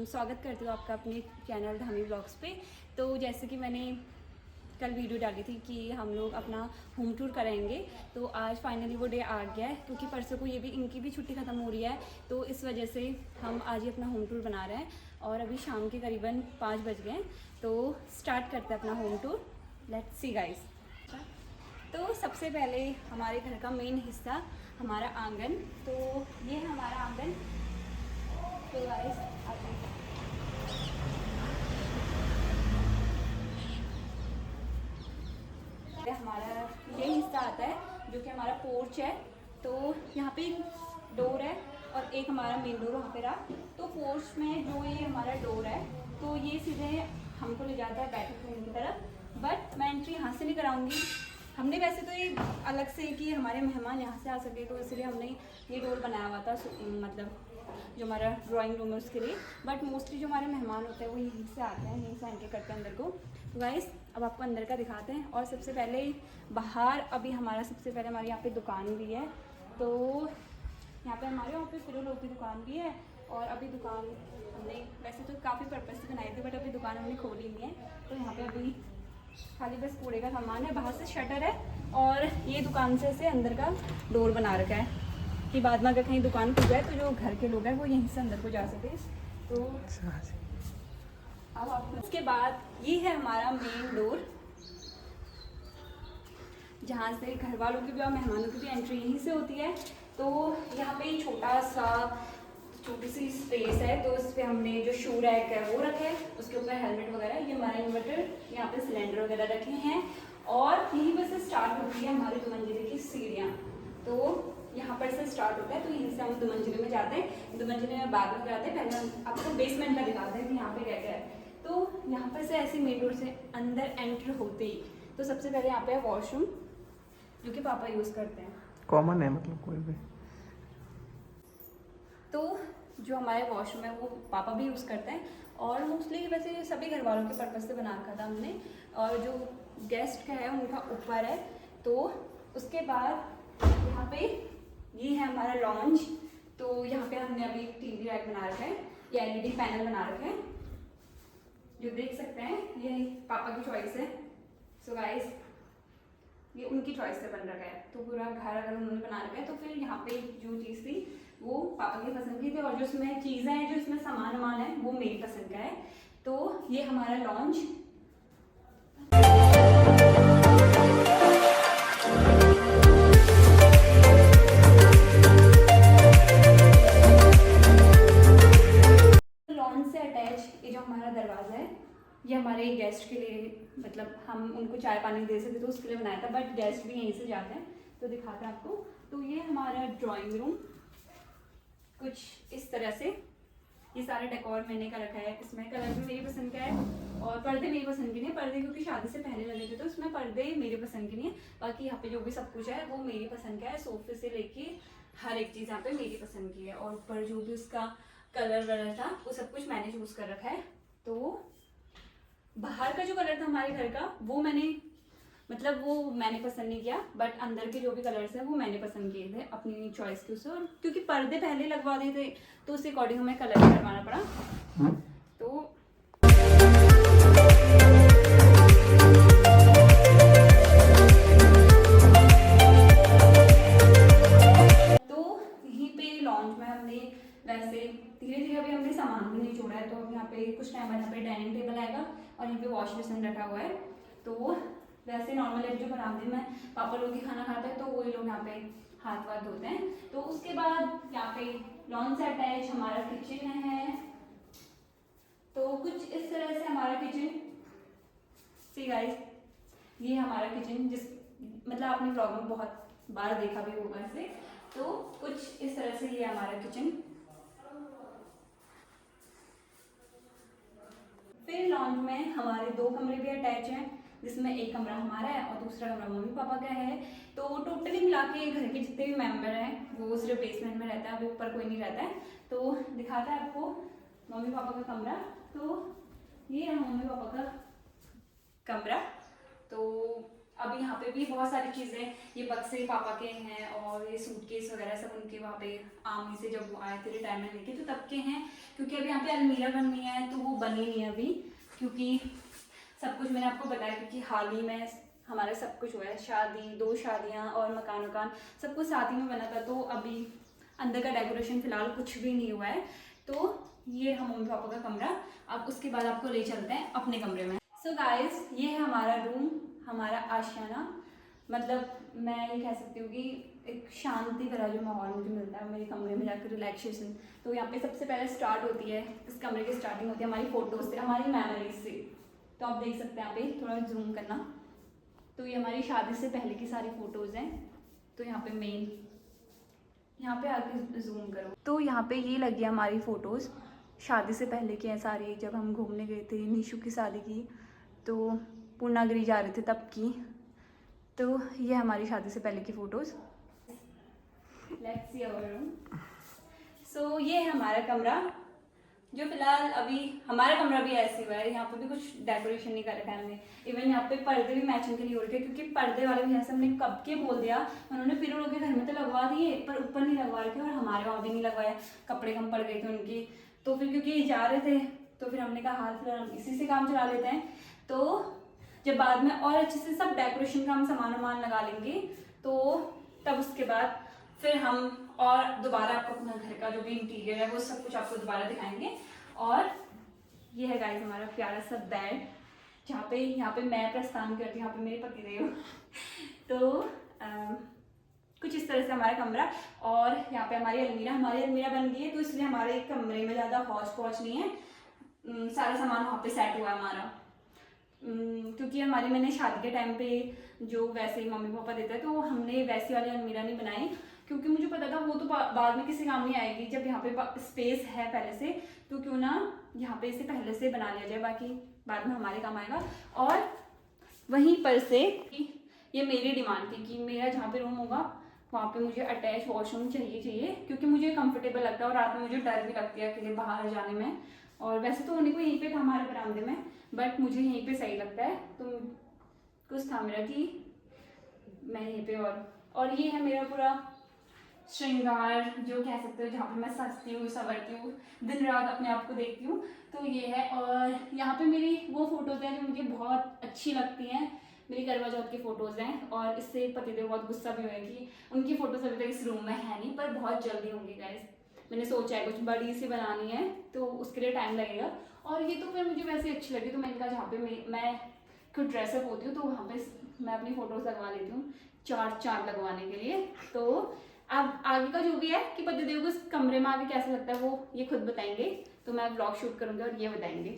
स्वागत करती हूँ आपका अपने चैनल धामी ब्लॉग्स पे। तो जैसे कि मैंने कल वीडियो डाली थी कि हम लोग अपना होम टूर करेंगे, तो आज फाइनली वो डे आ गया है क्योंकि परसों को ये भी इनकी भी छुट्टी ख़त्म हो रही है। तो इस वजह से हम आज ही अपना होम टूर बना रहे हैं और अभी शाम के करीबन 5 बज गए हैं। तो स्टार्ट करते हैं अपना home tour. Let's see guys. तो सबसे पहले हमारे घर का मेन हिस्सा हमारा आंगन। तो ये है हमारा आंगन। तो गाइस हमारा ये हिस्सा आता है जो कि हमारा पोर्च है। तो यहाँ पे डोर है और एक हमारा मेन डोर वहाँ पे रहा। तो पोर्च में जो ये हमारा डोर है तो ये सीधे हमको ले जाता है बैठक रूम की तरफ, बट मैं एंट्री यहाँ से नहीं कराऊंगी। हमने वैसे तो ये अलग से कि हमारे मेहमान यहाँ से आ सके तो इसलिए हमने ये डोर बनाया हुआ था, मतलब जो हमारा ड्राइंग रूम है उसके लिए। बट मोस्टली जो हमारे मेहमान होते हैं वो यहीं से आते हैं, यहीं से एंट्री करते हैं अंदर को। तो गाइस अब आपको अंदर का दिखाते हैं। और सबसे पहले बाहर अभी हमारा सबसे पहले हमारे यहाँ पे दुकान भी है। तो यहाँ पे हमारे वहाँ पे फिरोलोग की दुकान भी है। और अभी दुकान हमने वैसे तो काफ़ी पर्पज़ से बनाई थी, बट अभी दुकान हमने खोली नहीं है। तो यहाँ पे अभी खाली बस कूड़े का सामान है, बाहर से शटर है और ये दुकान से अंदर का डोर बना रखा है कि बाद में अगर कहीं दुकान खुल जाए तो जो घर के लोग हैं वो यहीं से अंदर को जा सके। तो अब आप इसके बाद ये है हमारा मेन डोर जहाँ से घर वालों की भी और मेहमानों की भी एंट्री यहीं से होती है। तो यहाँ पे छोटी सी स्पेस है, तो इस पर हमने जो शू रैक है वो रखे है, उसके ऊपर हेलमेट वगैरह, ये हमारा इन्वर्टर, यहाँ पे सिलेंडर वगैरह रखे हैं। और यहीं पर से स्टार्ट होती है हमारी 2 मंजिले की सीढ़ियाँ। तो यहाँ पर से स्टार्ट होता है, तो यहीं से हम 2 मंजिले में जाते हैं। 2 मंजिले में बाद में जाते हैं, पहले हम आपको बेसमेंट का दिखाते हैं कि यहाँ पे क्या क्या है। तो यहाँ पर से ऐसे मेन डोर से अंदर एंटर होते ही तो सबसे पहले यहाँ पे है वॉशरूम जो कि पापा यूज़ करते हैं, कॉमन है मतलब कोई भी। तो जो हमारे वॉशरूम है वो पापा भी यूज़ करते हैं और मोस्टली वैसे सभी घर वालों के पर्पज़ से बना रखा था हमने। और जो गेस्ट का है उनका ऊपर है। तो उसके बाद यहाँ पे ये है हमारा लॉन्च। तो यहाँ पे हमने अभी टीवी रैक बना रखा है, या एलईडी पैनल बना रखा है जो देख सकते हैं, ये पापा की चॉइस है। सो गाइस ये उनकी चॉइस से बन रखा है। तो पूरा घर अगर उन्होंने बना रखा है तो फिर यहाँ पे जो चीज़ थी वो पापा की पसंद की थी और जो इसमें चीज़ें हैं, जो इसमें सामान है वो मेरी पसंद का है। तो ये हमारा लॉन्च। लॉन्च से अटैच ये जो हमारा दरवाज़ा है ये हमारे गेस्ट के लिए, मतलब हम उनको चाय पानी दे सकते तो उसके लिए बनाया था, बट गेस्ट भी यहीं से जाते हैं तो दिखाते हैं आपको। तो ये हमारा ड्राइंग रूम कुछ इस तरह से, ये सारा डेकोर मैंने कर रखा है। इसमें कलर भी मेरी पसंद का है और पर्दे मेरी पसंद के नहीं है। पर्दे क्योंकि शादी से पहले लगे थे तो इसमें पर्दे मेरे पसंद के नहीं है। बाकी यहाँ पे जो भी सब कुछ है वो मेरी पसंद का है, सोफे से लेके हर एक चीज़ यहाँ पे मेरी पसंद की है। और ऊपर जो भी उसका कलर वलर था वो सब कुछ मैंने चूज़ कर रखा है। तो बाहर का जो कलर था हमारे घर का वो मैंने पसंद नहीं किया, बट अंदर के जो भी कलर्स हैं वो मैंने पसंद किए थे अपनी चॉइस के उससे। और क्योंकि पर्दे पहले लगवा दिए थे तो उस अकॉर्डिंग हमें कलर करवाना पड़ा। तो यहीं पे लॉन्च में हमने वैसे धीरे धीरे अभी हमने सामान भी नहीं छोड़ा है। तो अब यहाँ पे कुछ टाइम बाद यहाँ पे डाइनिंग टेबल आएगा और यहाँ पे वॉश बेसिन रखा हुआ है। तो वैसे नॉर्मल जो बरामदे में पापा लोग ही खाना खाते हैं तो वही लोग यहाँ पे हाथ वाथ धोते हैं। तो उसके बाद यहाँ पे लॉन से अटैच हमारा किचन है। तो कुछ इस तरह से हमारा किचन, सी गाइस ये हमारा किचन, जिस मतलब आपने ब्लॉग में बहुत बार देखा भी होगा इसे। तो कुछ इस तरह से ये हमारा किचन। फिर लॉन्च में हमारे 2 कमरे भी अटैच हैं, जिसमें एक कमरा हमारा है और दूसरा कमरा मम्मी पापा का है। तो टोटली मिला के घर के जितने भी मेंबर हैं वो सिर्फ बेसमेंट में रहता है, अभी ऊपर कोई नहीं रहता है। तो दिखाता है आपको मम्मी पापा का कमरा। तो ये है मम्मी पापा का कमरा। तो अब यहाँ पे भी बहुत सारी चीज़ें, ये बक्से पापा के हैं और ये सूटकेस वगैरह सब उनके वहाँ पे आर्मी से जब वो आए थे रिटायरमेंट लेके तो तब के हैं, क्योंकि अभी यहाँ पे अलमीरा बननी है तो वो बनी नहीं है अभी, क्योंकि सब कुछ मैंने आपको बताया क्योंकि हाल ही में हमारा सब कुछ हुआ है, शादी, 2 शादियाँ और मकान वकान सब कुछ साथ ही में बना था, तो अभी अंदर का डेकोरेशन फिलहाल कुछ भी नहीं हुआ है। तो ये हम मम्मी पापा का कमरा, अब उसके बाद आपको ले चलते हैं अपने कमरे में। सो गाइस, ये है हमारा रूम, हमारा आशियाना। मतलब मैं ये कह सकती हूँ कि एक शांति भरा जो माहौल मुझे मिलता है मेरे कमरे में जाकर, रिलैक्सेशन। तो यहाँ पे सबसे पहले स्टार्ट होती है, इस कमरे की स्टार्टिंग होती है हमारी फ़ोटोज़ से, हमारी मेमोरीज से। तो आप देख सकते हैं यहाँ पे, थोड़ा जूम करना, तो ये हमारी शादी से पहले की सारी फ़ोटोज़ हैं। तो यहाँ पे मेन, यहाँ पे आके जूम करो, तो यहाँ पे ये लगी है हमारी फ़ोटोज़, शादी से पहले की हैं सारी, जब हम घूमने गए थे, निशु की शादी की, तो पूर्णागिरी जा रहे थे तब की। तो ये हमारी शादी से पहले की photos. Let's see our room. So ये है हमारा कमरा, जो फिलहाल अभी हमारा कमरा भी ऐसे हुआ है, यहाँ पे भी कुछ डेकोरेशन नहीं कर रखा है हमने। इवन यहाँ पे पर्दे भी मैचिंग के नहीं हो रखे, क्योंकि पर्दे वाले भी ऐसे हमने कब के बोल दिया, उन्होंने फिर उन लोगों के घर में तो लगवा दिए पर ऊपर नहीं लगवा रखे, और हमारे वहाँ भी नहीं लगवाया, कपड़े कम पड़ गए थे उनके। तो फिर क्योंकि जा रहे थे तो फिर हमने कहा हाल फिलहाल हम इसी से काम चला लेते हैं। तो जब बाद में और अच्छे से सब डेकोरेशन का हम सामान वामान लगा लेंगे तो तब उसके बाद फिर हम और दोबारा आपको अपना घर का जो भी इंटीरियर है वो सब कुछ आपको दोबारा दिखाएंगे। और ये है गाइस हमारा प्यारा सा बेड, जहाँ पे यहाँ पे मैं प्रस्थान करती हूँ, यहाँ पे मेरे पतिदेव। तो कुछ इस तरह से हमारा कमरा। और यहाँ पे हमारी अलमीरा बन गई है, तो इसलिए हमारे कमरे में ज़्यादा हौच पौच नहीं है, सारा सामान वहाँ पे सेट हुआ है हमारा। क्योंकि मैंने शादी के टाइम पे जो वैसे मम्मी पापा देते हैं, तो हमने वैसी वाली अलमीरा नहीं बनाई, क्योंकि मुझे पता था वो तो बाद में किसी काम नहीं आएगी। जब यहाँ पे स्पेस है पहले से, तो क्यों ना यहाँ पे इसे पहले से बना लिया जाए, बाकी बाद में हमारे काम आएगा। और वहीं पर से ये मेरी डिमांड थी कि मेरा जहाँ पे रूम होगा वहाँ पे मुझे अटैच वॉशरूम चाहिए, क्योंकि मुझे कंफर्टेबल लगता है और रात में मुझे डर भी लगती है अकेले बाहर जाने में। और वैसे तो होने को यहीं पे था हमारे बरामदे में, बट मुझे यहीं पे सही लगता है, तो कुछ था मेरा कि मैं यहीं पे। और ये है मेरा पूरा श्रृंगार, जो कह सकते हो, जहाँ पे मैं सजती हूँ, संवरती हूँ, दिन रात अपने आप को देखती हूँ, तो ये है। और यहाँ पे मेरी वो फ़ोटोज़ हैं जो मुझे बहुत अच्छी लगती हैं, मेरी करवा चौथ की फ़ोटोज़ हैं। और इससे पतिदेव बहुत गुस्सा भी हुए कि उनकी फ़ोटोज़ अभी तक इस रूम में है नहीं, पर बहुत जल्दी होंगी गाइस। मैंने सोचा है कुछ बड़ी सी बनानी है, तो उसके लिए टाइम लगेगा। और ये तो फिर मुझे वैसे अच्छी लगी, तो मैंने कहा जहाँ पे मैं खुद ड्रेसअप होती हूँ तो वहाँ पे मैं अपनी फ़ोटोज़ लगवा लेती हूँ, 4 चाँद लगवाने के लिए। तो अब आगे का जो भी है कि पतिदेव को इस कमरे में आगे कैसा लगता है वो ये खुद बताएंगे, तो मैं ब्लॉग शूट करूँगी और ये बताएंगे।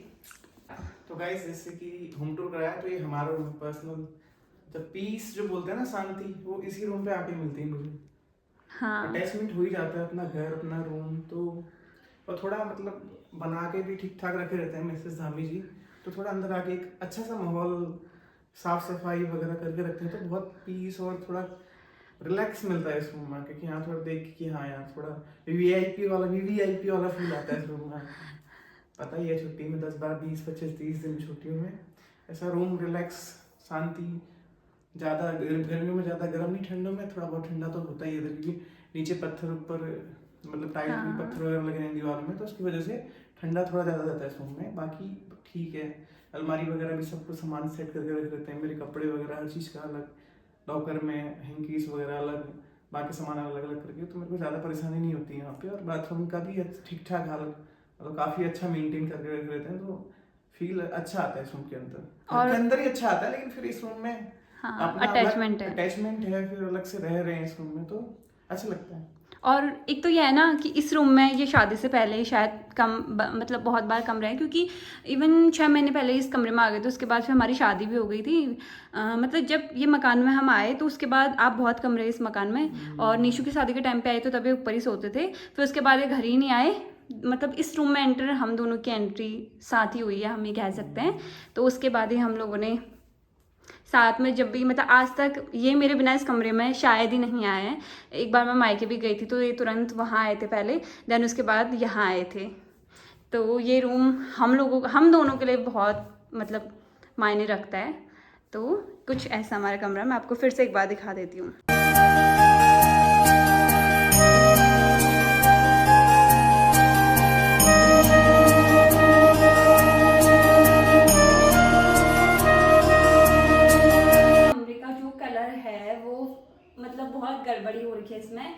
तो गाइस, जैसे कि होम टूर कराया, तो ये हमारा रूम पर्सनल, जब पीस जो बोलते हैं ना, शांति, वो इसी रूम पे आके मिलती है मुझे। हाँ, अटैचमेंट हो ही जाता है अपना घर, अपना रूम। तो और थोड़ा मतलब बना के भी ठीक ठाक रखे रहते हैं मिसेस धामी जी, तो थोड़ा अंदर आके एक अच्छा सा माहौल, साफ सफाई वगैरह करके रखते हैं, तो बहुत पीस और थोड़ा रिलैक्स मिलता है इस रूम में आके, कि हाँ थोड़ा देख के कि हाँ यार थोड़ा वीवीआईपी वाला फील आता है इस रूम में। पता ही है, छुट्टी में 10 12 20 25 30 दिन छुट्टियों में ऐसा रूम रिलैक्स, शांति, ज़्यादा गर्मियों में ज़्यादा गर्म नहीं, ठंडों में थोड़ा बहुत ठंडा तो होता ही है इधर, क्योंकि नीचे पत्थर ऊपर मतलब टाइल हाँ। पत्थर वगैरह लगे हैं दीवार में, तो उसकी वजह से ठंडा थोड़ा ज़्यादा रहता है इस रूम में। बाकी ठीक है, अलमारी वगैरह भी सब कुछ सामान सेट करके रख देते हैं, मेरे कपड़े वगैरह हर चीज़ का अलग, लॉकर में हैंकीस वगैरह अलग, बाकी सामान अलग अलग करके, तो मेरे को ज़्यादा परेशानी नहीं होती है यहाँ पे। और बाथरूम का भी ठीक ठाक हालत, मतलब काफ़ी अच्छा मेंटेन करके रख देते हैं, तो फील अच्छा आता है इस रूम के अंदर। और के अंदर ही अच्छा आता है, लेकिन फिर इस रूम में अपना अटैचमेंट है, फिर अलग से रह रहे हैं इस रूम में, तो अच्छा लगता है। और एक तो यह है ना कि इस रूम में ये शादी से पहले शायद मतलब बहुत बार कम रहे, क्योंकि इवन 6 महीने पहले इस कमरे में आ गए थे, उसके बाद फिर हमारी शादी भी हो गई थी। मतलब जब ये मकान में हम आए तो उसके बाद आप बहुत कम रहे इस मकान में, और निशु की शादी के टाइम पे आए तो तभी ऊपर ही सोते थे, फिर उसके बाद ये घर ही नहीं आए। मतलब इस रूम में एंटर हम दोनों की एंट्री साथ ही हुई है, हम ये कह सकते हैं। तो उसके बाद ही हम लोगों ने साथ में जब भी, मतलब आज तक ये मेरे बिना इस कमरे में शायद ही नहीं आए हैं। एक बार मैं मायके भी गई थी तो ये तुरंत वहाँ आए थे पहले, देन उसके बाद यहाँ आए थे। तो ये रूम हम दोनों के लिए बहुत मतलब मायने रखता है। तो कुछ ऐसा हमारा कमरा, मैं आपको फिर से एक बार दिखा देती हूँ। कमरे का जो कलर है वो मतलब बहुत गड़बड़ी हो रखी है इसमें,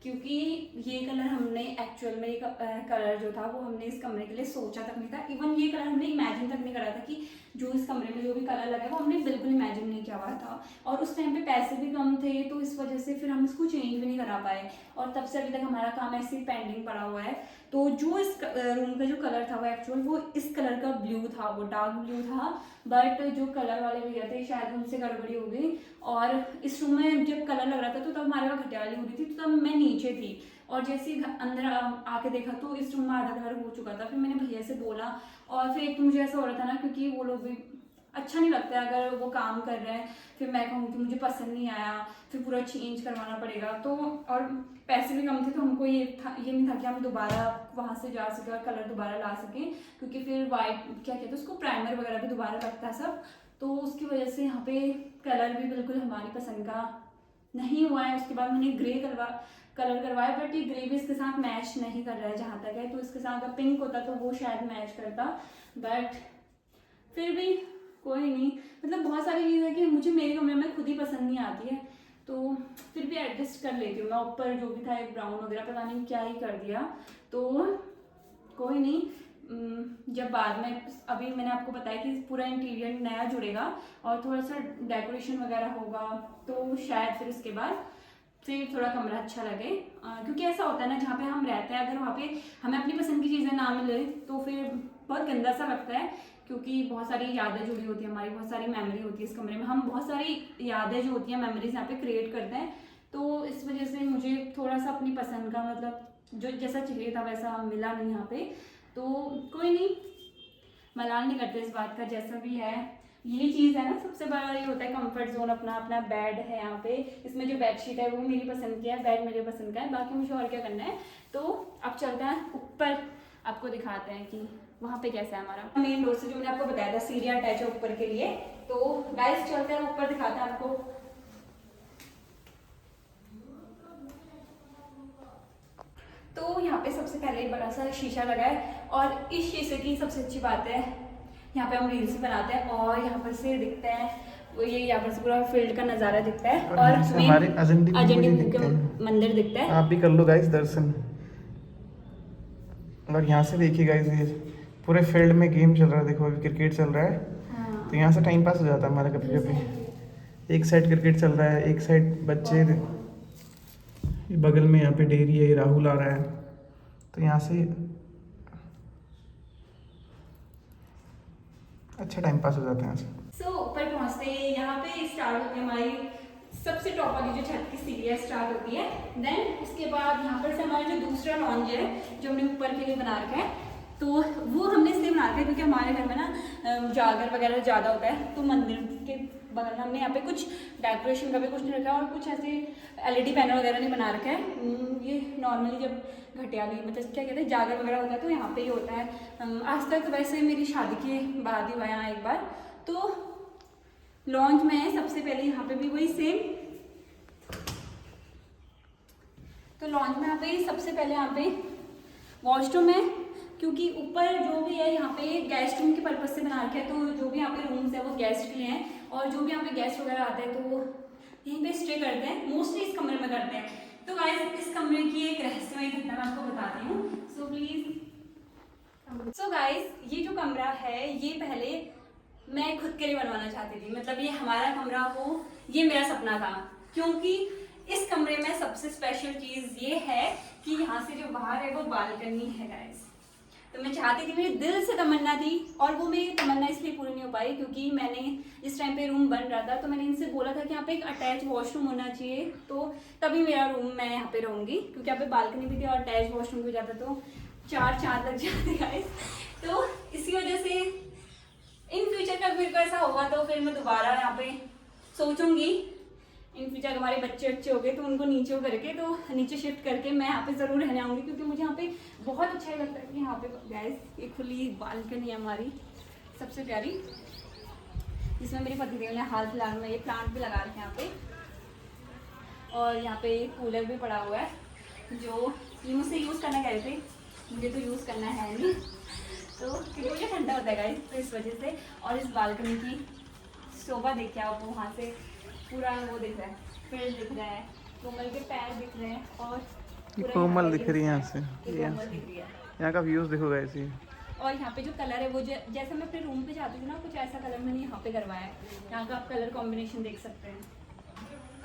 क्योंकि ये कलर हमने एक्चुअल में कलर जो था वो हमने इस कमरे के लिए सोचा तक नहीं था। इवन ये कलर हमने इमेजिन तक नहीं करा था कि जो इस कमरे में जो भी कलर लगे वो हमने बिल्कुल इमेजिन नहीं किया हुआ था। और उस टाइम पे पैसे भी कम थे, तो इस वजह से फिर हम इसको चेंज भी नहीं करा पाए, और तब से अभी तक हमारा काम ऐसे ही पेंडिंग पड़ा हुआ है। तो जो इस रूम का जो कलर था वो एक्चुअल वो इस कलर का ब्लू था, वो डार्क ब्लू था, बट जो कलर वाले भैया थे शायद उनसे गड़बड़ी हो गई। और इस रूम में जब कलर लग रहा था तो तब हमारे वहाँ घटियाली हो रही थी, तो तब मैं नीचे थी, और जैसे ही अंदर आके देखा तो इस रूम में आधा कलर हो चुका था। फिर मैंने भैया से बोला, और फिर एक तो मुझे ऐसा हो रहा था ना, क्योंकि वो लोग भी अच्छा नहीं लगता है अगर वो काम कर रहे हैं, फिर मैं कहूँ कि मुझे पसंद नहीं आया, फिर पूरा चेंज करवाना पड़ेगा। तो और पैसे भी कम थे, तो हमको ये नहीं था कि हम दोबारा वहाँ से जा सकें और कलर दोबारा ला सकें, क्योंकि फिर वाइट क्या कहते हैं उसको, प्राइमर वगैरह भी दोबारा लगता है सब, तो उसकी वजह से यहाँ पे कलर भी बिल्कुल हमारी पसंद का नहीं हुआ है। उसके बाद मैंने ग्रे कलर करवाया, बट ये ग्रे भी इसके साथ मैच नहीं कर रहा है जहाँ तक है। तो इसके साथ अगर पिंक होता तो वो शायद मैच करता, बट फिर भी कोई नहीं। मतलब बहुत सारी चीज़ है कि मुझे मेरे कमरे में खुद ही पसंद नहीं आती है, तो फिर भी एडजस्ट कर लेती हूँ मैं। ऊपर जो भी था एक ब्राउन वगैरह पता नहीं क्या ही कर दिया, तो कोई नहीं। जब बाद में, अभी मैंने आपको बताया कि पूरा इंटीरियर नया जुड़ेगा और थोड़ा सा डेकोरेशन वगैरह होगा, तो शायद फिर उसके बाद फिर थोड़ा कमरा अच्छा लगे। क्योंकि ऐसा होता है ना, जहाँ पे हम रहते हैं अगर वहाँ पे हमें अपनी पसंद की चीज़ें ना मिले तो फिर बहुत गंदा सा लगता है, क्योंकि बहुत सारी यादें जुड़ी होती है हमारी, बहुत सारी मेमोरी होती है इस कमरे में। हम बहुत सारी यादें जो होती हैं, मेमोरीज यहाँ पे क्रिएट करते हैं, तो इस वजह से मुझे थोड़ा सा अपनी पसंद का मतलब जो जैसा चाहिए था वैसा मिला नहीं यहाँ पे। तो कोई नहीं, मलाल नहीं करते इस बात का, जैसा भी है। यही चीज़ है ना, सबसे बड़ा ये होता है कंफर्ट जोन। अपना अपना बेड है यहाँ पे, इसमें जो बेडशीट है वो मेरी पसंद की है, बेड मेरे पसंद का है, बाकी मुझे और क्या करना है। तो अब चलते हैं ऊपर, आपको दिखाते हैं कि वहाँ पे कैसा है हमारा मेन डोर से, जो मैंने आपको बताया था सीढ़ियाँ अटैच है ऊपर के लिए। तो गाइस चलते हैं ऊपर, दिखाते हैं आपको। तो यहाँ पे सबसे पहले बड़ा सा शीशा लगा है, और इस शीशे की सबसे अच्छी बात है यहाँ पे हम रील्स बनाते हैं, और यहाँ पर से दिखते हैं वो, ये यहाँ पर से पूरा फील्ड का नज़ारा दिखता है, और हमारे अजंडी का मंदिर दिखता है। आप भी कर लो गाइस दर्शन। और यहाँ से देखिए गाइस, ये पूरे फील्ड में गेम चल रहा है, देखो अभी क्रिकेट चल रहा है। हाँ। तो यहाँ से टाइम पास हो जाता है हमारा कभी कभी। एक साइड क्रिकेट चल रहा है, एक साइड बच्चे, बगल में यहाँ पे डेयरी है, राहुल आ रहा है, तो यहाँ से अच्छा टाइम पास हो जाता है यहाँ से। ऊपर पहुँचते ही यहाँ पे स्टार्ट होती है हमारी सबसे टॉप वाली जो छत की सीढ़ियाँ स्टार्ट होती है। देन उसके बाद यहाँ पर से हमारा जो दूसरा लॉन्ज है जो हमने ऊपर के लिए बना रखा है, तो वो हमने इसलिए बना रखा है क्योंकि हमारे घर में ना जागर वगैरह ज़्यादा होता है, तो मंदिर के बगल में हमने यहाँ पे कुछ डेकोरेशन का भी कुछ नहीं रखा, और कुछ ऐसे LED पैनल वगैरह नहीं बना रखा है। ये नॉर्मली जब घटियाली मतलब क्या कहते हैं जागर वगैरह होता है तो यहाँ पे ही होता है। आज तक वैसे मेरी शादी के बाद ही हुआ यहाँ एक बार। तो लॉन्च में सबसे पहले यहाँ पे भी वही सेम, तो लॉन्च में यहाँ पे सबसे पहले यहाँ पे वॉशरूम है, क्योंकि ऊपर जो भी है यहाँ पे गेस्ट रूम के पर्पज से बना रखा है, तो जो भी यहाँ पे रूम्स है वो गेस्ट के लिए हैं, और जो भी यहाँ पे गेस्ट वगैरह आते हैं तो वो यहीं पे स्टे करते हैं, मोस्टली इस कमरे में करते हैं। तो गाइस इस कमरे की एक रहस्यमय घटना मैं आपको बताती हूँ, सो प्लीज। सो गाइस ये जो कमरा है ये पहले मैं खुद के लिए बनवाना चाहती थी, मतलब ये हमारा कमरा हो, ये मेरा सपना था। क्योंकि इस कमरे में सबसे स्पेशल चीज़ ये है कि यहाँ से जो बाहर है वो बालकनी है गाइस। तो मैं चाहती थी, मेरे दिल से तमन्ना थी, और वो मेरी तमन्ना इसलिए पूरी नहीं हो पाई क्योंकि मैंने जिस टाइम पे रूम बन रहा था तो मैंने इनसे बोला था कि यहाँ पे एक अटैच वॉशरूम होना चाहिए, तो तभी मेरा रूम मैं यहाँ पे रहूँगी, क्योंकि यहाँ पे बालकनी भी थी और अटैच वॉशरूम भी जाता तो 4 चाँद लग जाते गाइस। तो इसी वजह से इन फ्यूचर का फिर ऐसा होगा तो फिर मैं दोबारा यहाँ पे सोचूंगी। इन फ्यूचर हमारे बच्चे अच्छे हो गए तो उनको नीचे करके, तो नीचे शिफ्ट करके मैं यहाँ पे ज़रूर रहने आऊँगी, क्योंकि मुझे यहाँ पे बहुत अच्छा लगता है कि यहाँ पे गैस एक खुली बालकनी है हमारी सबसे प्यारी। जिसमें मेरे पतिदेव ने हाल फिलहाल में ये प्लांट भी लगा रखे हैं यहाँ पे। और यहाँ पे कूलर भी पड़ा हुआ है जो ये मुझसे यूज़ करना कह रहे थे, मुझे तो यूज़ करना है नहीं, तो क्योंकि मुझे ठंडा होता है गाइस, तो इस वजह से। और इस बालकनी की शोभा देखिए आप, वहाँ से पूरा वो दिख रहा है, पेड़ दिख रहा है, कोमल के पैर दिख रहे हैं और पूरा कोमल दिख रही है यहाँ से, कोमल दिख रही है। यहाँ का व्यूज देखो गाइस ये। और यहाँ पे जो कलर है वो जैसे मैं अपने रूम पे जाती हूँ ना, कुछ ऐसा कलर मैंने यहाँ पे करवाया है। यहाँ का आप कलर कॉम्बिनेशन देख सकते हैं।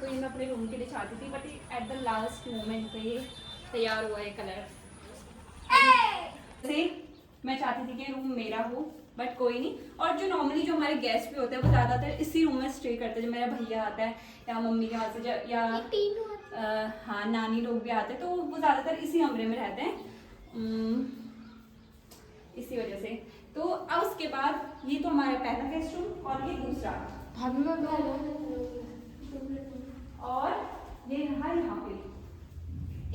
तो ये मैं अपने रूम के लिए चाहती थी, but at the last moment पे ये तैयार हुआ है कलर। से मैं चाहती थी कि रूम मेरा हो, बट कोई नहीं। और जो नॉर्मली जो हमारे गेस्ट भी होते हैं वो ज़्यादातर इसी रूम में स्टे करते हैं। जब मेरा भैया आता है या मम्मी के वहाँ से या हाँ नानी लोग भी आते हैं, तो वो ज़्यादातर इसी कमरे में रहते हैं, इसी वजह से। तो अब उसके बाद ये तो हमारा पहला गेस्ट रूम और ये दूसरा, और ये रहा यहाँ पे।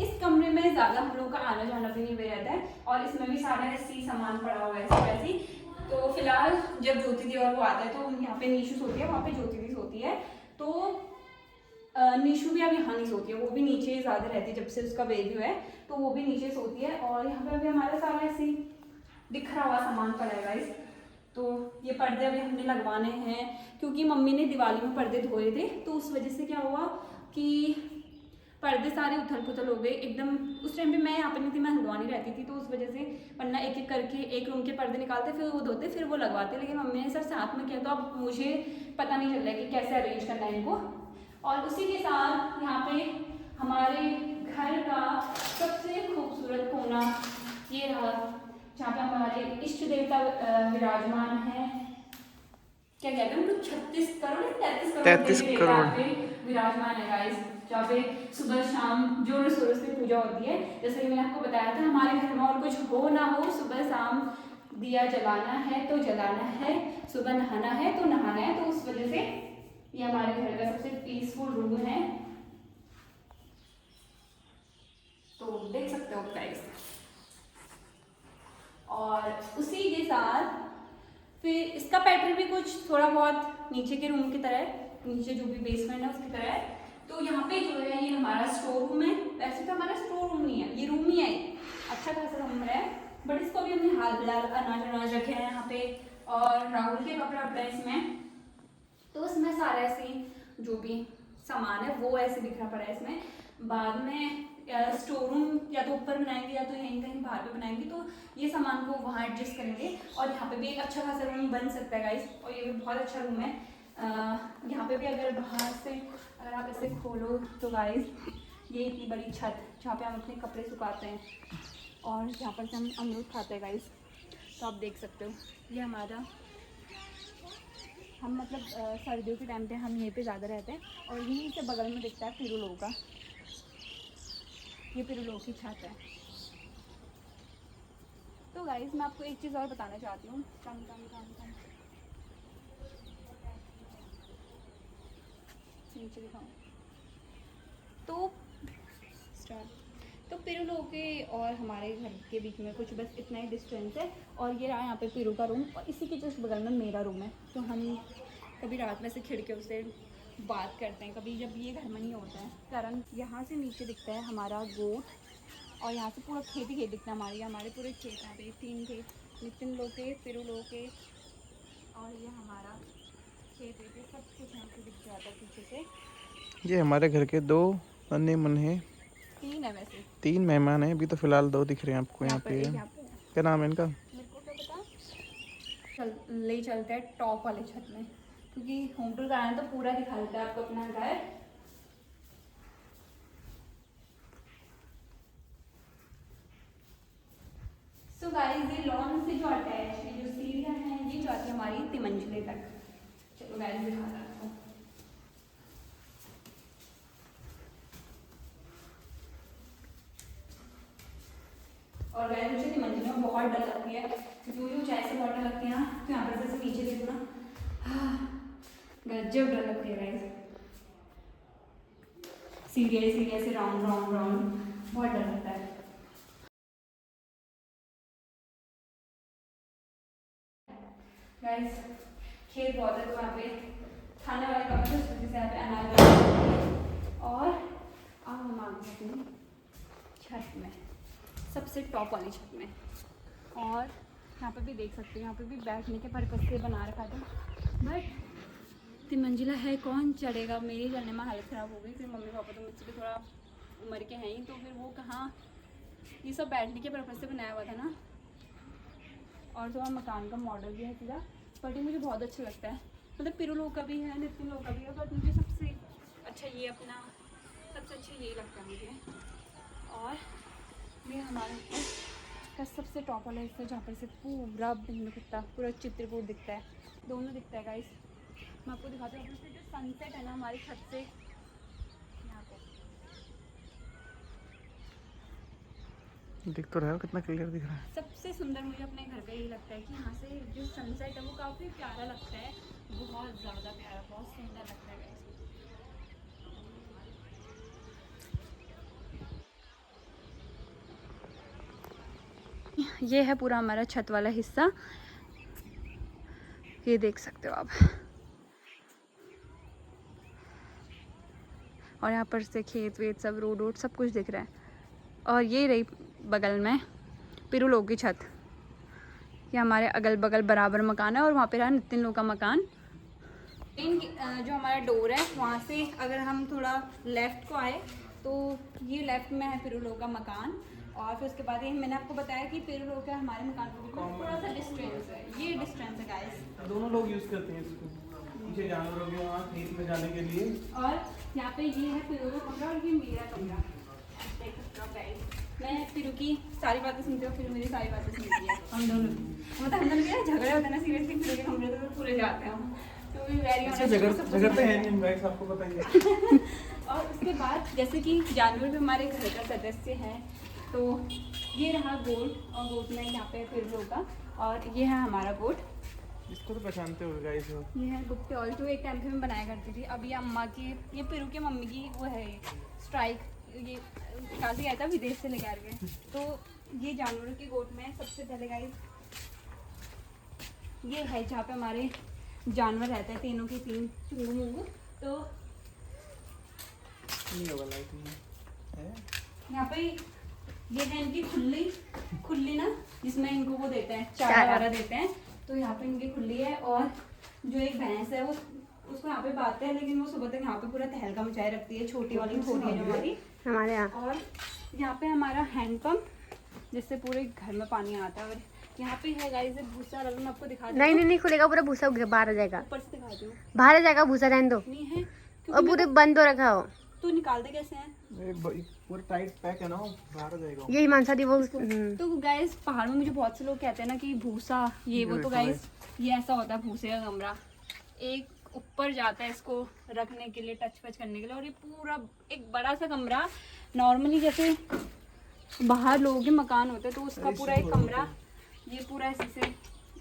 इस कमरे में ज़्यादा हम लोग का आना जाना भी नहीं रहता है, और इसमें भी सारा ऐसी सामान पड़ा हुआ है ऐसे वैसे। तो फिलहाल जब ज्योति दी और वो आता है तो यहाँ पे नीशू सोती है, वहाँ पे ज्योति दी सोती है। तो नीशू भी अब यहाँ नहीं सोती है, वो भी नीचे ज़्यादा रहती है जब से उसका बेबी हुआ है, तो वो भी नीचे सोती है। और यहाँ पे अभी हमारा सारा ऐसे बिखरा हुआ सामान पड़ा है गाइस। तो ये पर्दे अभी हमने लगवाने हैं, क्योंकि मम्मी ने दिवाली में पर्दे धोए थे, तो उस वजह से क्या हुआ कि पर्दे सारे उथल पुथल हो गए एकदम। उस टाइम पे मैं यहाँ पे नहीं थी, मैं हल्द्वानी रहती थी, तो उस वजह से वरना एक एक करके एक रूम के पर्दे निकालते, फिर वो धोते, फिर वो लगवाते। लेकिन मम्मी ने सब साथ में किया, तो अब मुझे पता नहीं चल रहा है कि कैसे अरेंज करना है इनको। और उसी के साथ यहाँ पे हमारे घर का सबसे खूबसूरत कोना ये रहा, जहाँ पे हमारे इष्ट देवता विराजमान है। क्या कहते हैं उनको, 36 करोड़ 33 करोड़ विराजमान है गाइस, जहाँ पे सुबह शाम जोर शोर से पूजा होती है। जैसे कि मैंने आपको बताया था, हमारे घर में और कुछ हो ना हो, सुबह शाम दिया जलाना है तो जलाना है, सुबह नहाना है तो नहाना है। तो उस वजह से ये हमारे घर का सबसे पीसफुल रूम है, तो देख सकते हो गाइस। और उसी के साथ फिर इसका पैटर्न भी कुछ थोड़ा बहुत नीचे के रूम की तरह है, नीचे जो भी बेसमेंट है उसकी तरह है। तो यहाँ पे जो है ये हमारा स्टोर रूम है। वैसे तो हमारा स्टोर रूम नहीं है, ये रूम ही है, अच्छा खासा रूम है, बट इसको भी हमने हाल फिलहाल अनाज अनाज रखे हैं यहाँ पे, और राहुल के कपड़ा वपड़ा इसमें। तो इसमें सारा ऐसे जो भी सामान है वो ऐसे बिखरा पड़ा है इसमें। बाद में स्टोर रूम या तो ऊपर बनाएंगे या तो यहीं कहीं बाहर पे बनाएंगे, तो ये सामान को वहाँ एडजस्ट करेंगे। और यहाँ पे भी एक अच्छा खासा रूम बन सकता है गाइस, और ये भी बहुत अच्छा रूम है। यहाँ पे भी अगर बाहर से अगर आप ऐसे खोलो तो गाइस ये इतनी बड़ी छत जहाँ पे हम अपने कपड़े सुखाते हैं, और जहाँ पर से हम अमरूद खाते हैं गाइस, तो आप देख सकते हो ये हमारा, हम मतलब सर्दियों के टाइम पे हम यहीं पे ज़्यादा रहते हैं। और यहीं से बगल में दिखता है पिरुलों का, ये पिरुलों की छत है। तो गाइस मैं आपको एक चीज़ और बताना चाहती हूँ, कम नीचे दिखाऊँ तो स्टार्ट। तो पिरुलों के और हमारे घर के बीच में कुछ बस इतना ही डिस्टेंस है, और ये रहा यहाँ पे पिरू का रूम, और इसी के जस्ट बगल में मेरा रूम है। तो हम कभी रात में से खिड़कियों से बात करते हैं, कभी जब ये घर में नहीं होता है, कारण यहाँ से नीचे दिखता है हमारा गोट, और यहाँ से पूरा खेत ही खेत दिखता है हमारे पूरे खेत, यहाँ पे 3 खेत, नितिन लोग के, पिरू लोग के, और ये हमारा खेत वेत सब कुछ यहाँ से दिख जाता है पीछे से। ये हमारे घर के 2 नन्हे मुन्ने 3 है वैसे, 3 मेहमान हैं, अभी तो फिलहाल 2 दिख रहे हैं आपको यहाँ पे। यहाँ पे क्या नाम है इनका? मेरे को क्या पता। ले चलते हैं टॉप वाले छत में, क्योंकि होम टूर कराना तो पूरा दिखा देता है आपको अपना घर। सो गाइस ये लॉन से जो अटैच है, जो सीढ़ियाँ हैं, ये जाती है हमारी 3 मंजिले तक। चलो गाइस दिखाता हूँ आपको। और गाइस मुझे 3 मंजिल में बहुत डर लगती है, क्योंकि ऊंचाई से बहुत डर लगती है ना, तो यहाँ पर जैसे नीचे देखो ना, गजब डर लगती है गाइस। सीढ़ियाँ से राउंड राउंड राउंड बहुत डर लगता है। गाइस खेत बहुत है, तो वहाँ पे खाने वाले कम है, तो जैसे यहाँ पे अनाज वगैरह। और अब हम आ गए अपनी छत में, सबसे टॉप वाली छत में। और यहाँ पे भी देख सकते हो, यहाँ पे भी बैठने के पर्पज़ से बना रखा था, बट 3 मंजिला है, कौन चढ़ेगा। मेरी चढ़ने में हालत ख़राब हो गई, फिर मम्मी पापा तो मुझसे भी थोड़ा उम्र के हैं ही, तो फिर वो कहाँ, ये सब बैठने के पर्पज़ से बनाया हुआ था ना। और थोड़ा मकान का मॉडल भी है सीधा, बट ये मुझे बहुत अच्छा लगता है। मतलब पिरू लोग का भी है, नितिन लोग का भी है, बट मुझे सबसे अच्छा ये अपना सबसे अच्छा यही लगता है मुझे। और ये हमारे का सबसे टॉप वाला हिस्सा, जहाँ पर से पूरा बिंदुकुट्टा, पूरा चित्रकूट दिखता है, दोनों दिखता है गाइस। मैं आपको दिखाती हूँ, अपने जो सनसेट है ना हमारी छत से, यहाँ पे दिख तो रहा है, कितना क्लियर दिख रहा है। सबसे सुंदर मुझे अपने घर का यही लगता है कि यहाँ से जो सनसेट है वो काफ़ी प्यारा लगता है, बहुत ज़्यादा प्यारा, बहुत सुंदर लगता है गाइस। ये है पूरा हमारा छत वाला हिस्सा, ये देख सकते हो आप। और यहाँ पर से खेत वेत सब, रोड वोड सब कुछ दिख रहा है। और ये रही बगल में पिरू लोग की छत, ये हमारे अगल बगल बराबर मकान है, और वहाँ पे रहा नितिन लोग का मकान। जो हमारा डोर है वहाँ से अगर हम थोड़ा लेफ़्ट को आए तो ये लेफ़्ट में है पिरू लोग का मकान। और फिर उसके बाद ये मैंने आपको बताया कि पिरू लोग का हमारे मकान को थोड़ा सा डिस्टेंस है, ये डिस्टेंस है गाइस। दोनों लोग यूज़ करते हैं इसको, पीछे जानवरों के वहाँ खेत में जाने के लिए। और यहाँ पे ये है पिरू का कमरा, और ये मेरा कमरा, देख सकते हो गाइस। मैं पिरू की सारी बातें सुनती हूँ, पिरू मेरी सारी बातें सुनती है, हम दोनों मतलब हम दोनों के झगड़े होते हैं ना, सीरियसली पिरू के कमरे तो पूरे जाते हैं हम, तो भी वेरी झगड़ते हैं नहीं गाइस, आपको पता ही है। और उसके बाद जैसे कि जानवर भी हमारे घर का सदस्य है, तो ये रहा गोट, और गोट में यहाँ पे पिरू होगा, और ये है हमारा गोट, इसको तो पहचानते हो गाइस। ये है गुप्ते ऑल टू, एक टाइम पे मैं बनाया करती थी। अब ये अम्मा की, ये पिरू के मम्मी की वो है स्ट्राइक, ये काफ़ी आया था विदेश से लेकर के। तो ये जानवरों के गोट में सबसे पहले गाइस ये है जहाँ पे हमारे जानवर रहते हैं, तीनों के तीन चुंगू मुंगू। तो नहीं होगा लाइट में यहाँ पे ये है इनकी खुली ना, जिसमें इनको वो देते हैं, चारा वारा देते हैं, तो यहाँ पे इनकी खुली है। और जो एक भैंस है वो उसको यहाँ पे बांधते हैं, लेकिन वो सुबह तक यहाँ पे पूरा तहलका मचाए रखती है, छोटी वाली थोड़ी है हमारी हमारे यहाँ। और यहाँ पे हमारा हैंडपम्प, जिससे पूरे घर में पानी आता है। और यहाँ पे है गाइस भूसा, मैं आपको दिखा दूँ। नहीं खुलेगा, पूरा भूसा बाहर आ जाएगा, ऊपर से दिखा दूँ, बाहर आ जाएगा भूसा, रहने दो। नहीं है और पूरे बंद हो रखा हो, तो निकालते कैसे हैं? पूरा टाइट पैक है ना, बाहर आ जाएगा। यही मानसा दी वो। तो गाइस पहाड़ में मुझे बहुत से लोग कहते हैं ना कि भूसा ये वो, तो गाइस ये ऐसा होता है भूसे का कमरा, एक ऊपर जाता है इसको रखने के लिए, टच वच करने के लिए। और ये पूरा एक बड़ा सा कमरा, नॉर्मली जैसे बाहर लोगों के मकान होते हैं तो उसका पूरा एक कमरा ये पूरा ऐसे से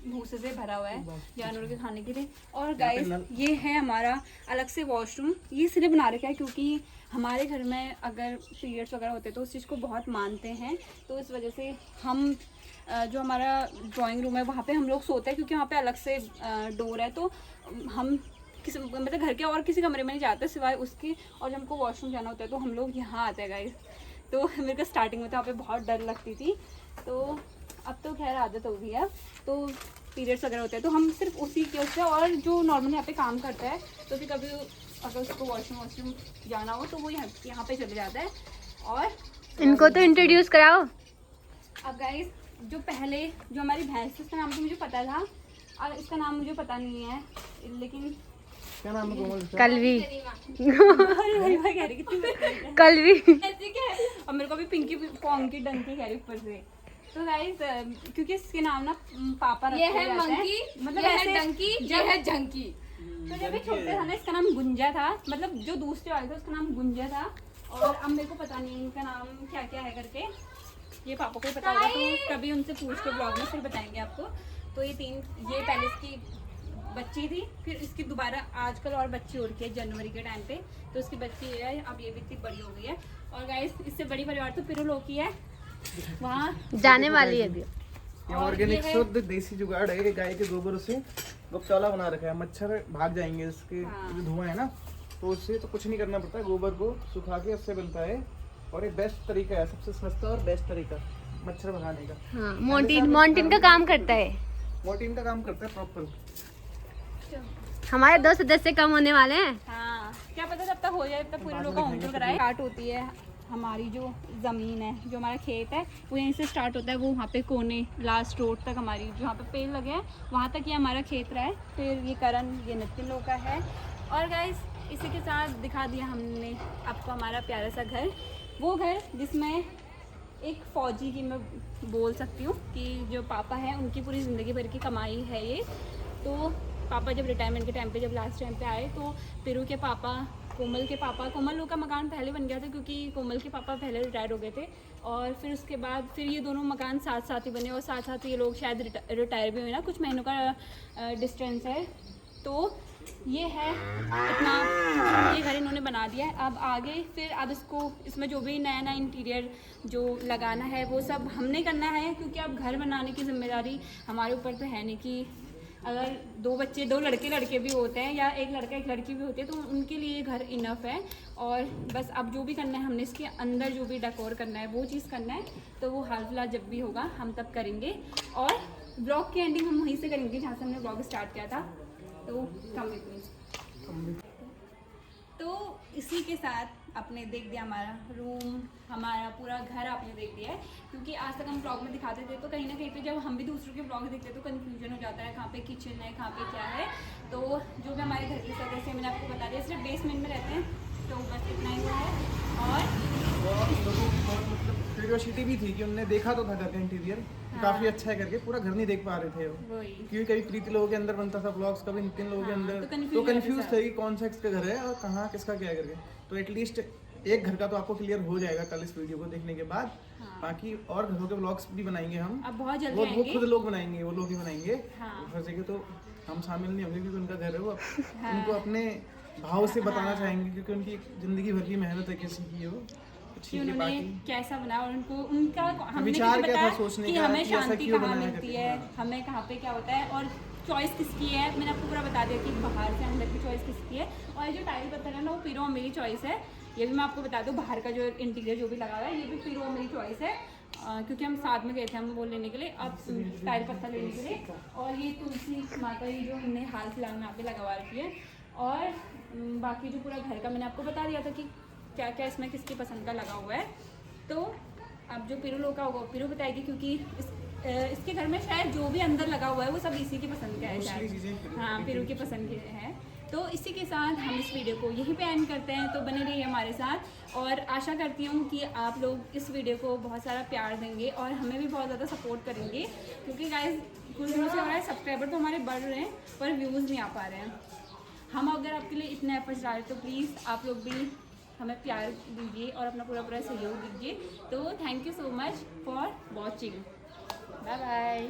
भूसे से भरा हुआ है जानवरों के खाने के लिए। और गाइस ये है हमारा अलग से वॉशरूम, ये इसलिए बना रखा है क्योंकि हमारे घर में अगर पीरियड्स वगैरह होते हैं तो उस चीज़ को बहुत मानते हैं, तो इस वजह से हम जो हमारा ड्राइंग रूम है वहाँ पे हम लोग सोते हैं, क्योंकि वहाँ पे अलग से डोर है, तो हम किसी मतलब घर के और किसी कमरे में नहीं जाते सिवाय उसके। और जब हमको वॉशरूम जाना होता है तो हम लोग यहाँ आते हैं गाइस। तो मेरे को स्टार्टिंग में तो यहाँ पे बहुत डर लगती थी, तो अब तो खैर आदत हो गई है। तो पीरियड्स वगैरह होते हैं तो हम सिर्फ उसी के उससे, और जो नॉर्मली यहाँ पे काम करता है तो फिर कभी अगर उसको वॉशरूम जाना हो तो वो यहाँ पे चले जाता है। और इनको तो इंट्रोड्यूस कराओ। अब गाइस जो पहले जो हमारी भैंस थी उसका नाम तो मुझे पता था, अब इसका नाम मुझे पता नहीं है, लेकिन क्या नाम है कोमल? कलवी। भाई कह रही कितनी कलवी। ऐसे क्या है, और मेरे को भी पिंकी पोंग की डंकी कह रही ऊपर से। तो गाइस क्योंकि इसके नाम ना पापा रखते हैं, ये है मंकी, मतलब ऐसे डंकी, ये है झंकी। तो जब ये छोटे था ना इसका नाम गुंजा था, मतलब जो दूसरे वाले थे उसका नाम गुंजा था। और अब मेरे को पता नहीं इनका नाम क्या क्या है करके, ये पापा को ही पता होगा, तो कभी उनसे पूछ के ब्लॉग में फिर बताएंगे आपको। तो ये पहले इसकी बच्ची थी, फिर इसकी दोबारा आजकल और बच्ची हो रही है जनवरी के टाइम पे, तो इसकी बच्ची है, अब ये भी इतनी बड़ी हो गई है। और गाइस इससे बड़ी परिवार तो पिरू लोग की है, वहाँ जाने वाली है अभी। ये और ऑर्गेनिक ये है- शुद्ध देसी जुगाड़ है, ये गाय के गोबर से गौशाला बना रखा है। मच्छर भाग जाएंगे इसके हाँ। जो धुआं है ना, तो उससे तो कुछ नहीं करना पड़ता है, गोबर को सुखा के उससे बनता है। और ये बेस्ट तरीका है, सबसे सस्ता और बेस्ट तरीका मच्छर भगाने का। हाँ, मोंटीन का काम करता है। मोर्टीन का काम करता है प्रॉपर। हमारे 2 सदस्य कम होने वाले हैं। हाँ, क्या पता जब तक हो जाए तब पूरे लोग का होम टूर कराए। स्टार्ट होती है हमारी जो ज़मीन है, जो हमारा खेत है, वो यहीं से स्टार्ट होता है। वो वहाँ पे कोने लास्ट रोड तक हमारी जहाँ पे पेड़ लगे हैं वहाँ तक ये हमारा खेत रहा है। फिर ये करण, ये नितिन लोग का है। और गाइस इसी के साथ दिखा दिया हमने आपको हमारा प्यारा सा घर, वो घर जिसमें एक फ़ौजी की मैं बोल सकती हूँ कि जो पापा हैं उनकी पूरी ज़िंदगी भर की कमाई है ये। तो पापा जब रिटायरमेंट के टाइम पे, जब लास्ट टाइम पे आए, तो पिरू के पापा, कोमल के पापा, कोमल लोग का मकान पहले बन गया था क्योंकि कोमल के पापा पहले रिटायर हो गए थे। और फिर उसके बाद फिर ये दोनों मकान साथ साथ ही बने और साथ साथ ये लोग शायद रिटायर भी हुए ना, कुछ महीनों का डिस्टेंस है। तो ये है इतना, ये घर इन्होंने बना दिया है। अब आगे फिर अब इसमें जो भी नया नया इंटीरियर जो लगाना है वो सब हमने करना है, क्योंकि अब घर बनाने की जिम्मेदारी हमारे ऊपर तो है नहीं कि अगर 2 बच्चे, 2 लड़के भी होते हैं या 1 लड़का 1 लड़की भी होती है तो उनके लिए घर इनफ है। और बस अब जो भी करना है हमने इसके अंदर जो भी डेकोर करना है वो चीज़ करना है, तो वो हाल फिलहाल जब भी होगा हम तब करेंगे। और ब्लॉग की एंडिंग हम वहीं से करेंगे जहाँ से हमने ब्लॉग स्टार्ट किया था। तो कम इतनी, तो इसी के साथ आपने देख दिया हमारा रूम, हमारा पूरा घर आपने देख दिया है। क्योंकि आज तक हम ब्लॉग में दिखाते थे तो कहीं ना कहीं पे जब हम भी दूसरों के ब्लॉग देखते तो कन्फ्यूजन हो जाता है, कहाँ पे किचन है, कहाँ पे क्या है। तो जो भी हमारे घर के सदस्य मैंने आपको बता दिया, सिर्फ बेसमेंट में रहते हैं, तो बस इतना ही हुआ है। और लोगों की बहुत मतलब क्यूरियोसिटी भी थी कि उन्होंने देखा तो था घर का इंटीरियर काफी अच्छा है करके, पूरा घर नहीं देख पा रहे थे वो। वही क्योंकि कभी प्रीति लोगों के अंदर बनता था ब्लॉग्स, कभी नितिन लोगों के हाँ, अंदर, तो तो confuse कंफ्यूज रहते थे कि कौन सा किसका घर है और कहाँ किसका क्या है करके। तो एटलीस्ट एक घर का तो आपको क्लियर हो जाएगा कल इस वीडियो को देखने के बाद। हाँ। बाकी और घरों के ब्लॉग्स भी बनाएंगे हम, अब बहुत जल्दी वो आएंगे। खुद लोग बनाएंगे, वो लोग ही बनाएंगे। हाँ। हर जगह तो हम शामिल नहीं होंगे क्योंकि उनका घर है वो। हाँ। उनको अपने भाव से बताना चाहेंगे क्योंकि उनकी जिंदगी भर की मेहनत है किसी की हो। कि उन्होंने कैसा बनाया और उनको उनका हमने विचार कैसे क्या था बताया सोचने कि का हमें कि ऐसा शांति क्यों कहाँ बनाया मिलती करके। है, हाँ। हमें कहाँ पे क्या होता है और चॉइस किसकी है। मैंने आपको पूरा बता दिया कि बाहर से अंदर की चॉइस किसकी है। और ये जो टाइल पत्थर है ना, वो पीरो मेरी चॉइस है। ये भी मैं आपको बता दूँ, बाहर का जो इंटीरियर जो भी लगा हुआ है ये भी पीरो मेरी चॉइस है। क्योंकि हम साथ में गए थे हम वो लेने के लिए, अब टाइल पत्थर लेने के लिए। और ये तुलसी माता ये जो हमने हाल फिलहाल में यहाँ पे लगवा रखी है। और बाकी जो पूरा घर का मैंने आपको बता दिया था कि क्या क्या इसमें किसकी पसंद का लगा हुआ है। तो अब जो पीरू लोग का होगा पीरू बताएगी, क्योंकि इसके घर में शायद जो भी अंदर लगा हुआ है वो सब इसी की पसंद का है शायद। हाँ, पीरू की पसंद के है। तो इसी के साथ हम इस वीडियो को यहीं पे एंड करते हैं। तो बने रहिए हमारे साथ और आशा करती हूँ कि आप लोग इस वीडियो को बहुत सारा प्यार देंगे और हमें भी बहुत ज़्यादा सपोर्ट करेंगे। क्योंकि गाइस कुछ दिनों से हो रहा है, सब्सक्राइबर तो हमारे बढ़ रहे हैं पर व्यूज़ नहीं आ पा रहे हैं। हम अगर आपके लिए इतने एफर्ट्स डालें तो प्लीज़ आप लोग भी हमें प्यार दीजिए और अपना पूरा पूरा सहयोग दीजिए। तो thank you so much for watching. Bye bye.